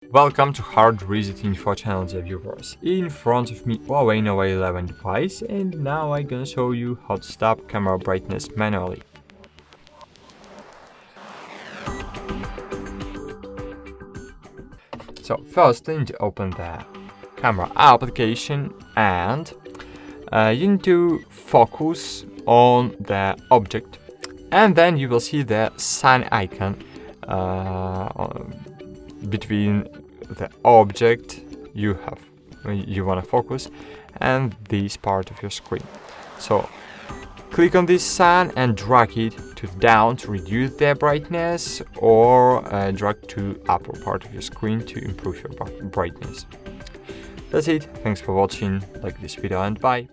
Welcome to HardReset.Info channel, dear viewers. In front of me Huawei Nova 11 device, and now I'm gonna show you how to stop camera brightness manually. So first you need to open the camera application and you need to focus on the object, and then you will see the sun icon between the object you want to focus and this part of your screen. So click on this sun and drag it to down to reduce the brightness, or drag to upper part of your screen to improve your brightness. That's it. Thanks for watching. Like this video and bye.